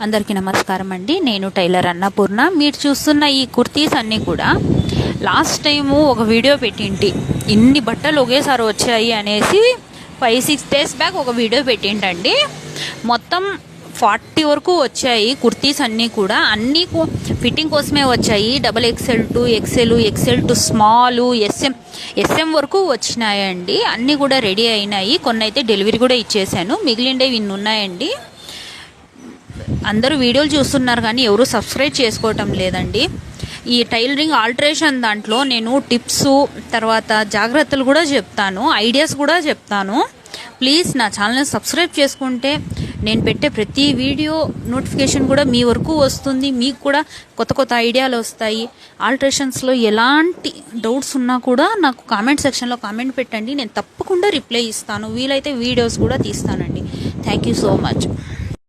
అందరికీ నమస్కారం అండి. నేను టైలర్ అన్నపూర్ణ. మీరు చూస్తున్న ఈ కుర్తీస్ అన్నీ కూడా లాస్ట్ టైము ఒక వీడియో పెట్టింటి, ఇన్ని బట్టలు ఒకేసారి వచ్చాయి అనేసి 5-6 days బ్యాక్ ఒక వీడియో పెట్టింటండి. మొత్తం 40 వరకు వచ్చాయి కుర్తీస్ అన్నీ కూడా. అన్నీ ఫిట్టింగ్ కోసమే వచ్చాయి. XXL to XL, XL to small, SM వరకు వచ్చినాయండి. అన్నీ కూడా రెడీ అయినాయి. కొన్ని అయితే డెలివరీ కూడా ఇచ్చేసాను. మిగిలిండేవి ఇన్ని ఉన్నాయండి. అందరూ వీడియోలు చూస్తున్నారు కానీ ఎవరు సబ్స్క్రైబ్ చేసుకోవటం లేదండి. ఈ టైలరింగ్ ఆల్టరేషన్ దాంట్లో నేను టిప్స్, తర్వాత జాగ్రత్తలు కూడా చెప్తాను, ఐడియాస్ కూడా చెప్తాను. ప్లీజ్ నా ఛానల్ని సబ్స్క్రైబ్ చేసుకుంటే నేను పెట్టే ప్రతి వీడియో నోటిఫికేషన్ కూడా మీ వరకు వస్తుంది. మీకు కూడా కొత్త కొత్త ఐడియాలు వస్తాయి. ఆల్టరేషన్స్లో ఎలాంటి డౌట్స్ ఉన్నా కూడా నాకు కామెంట్ సెక్షన్లో కామెంట్ పెట్టండి. నేను తప్పకుండా రిప్లై ఇస్తాను. వీలైతే వీడియోస్ కూడా తీస్తానండి. Thank you so much.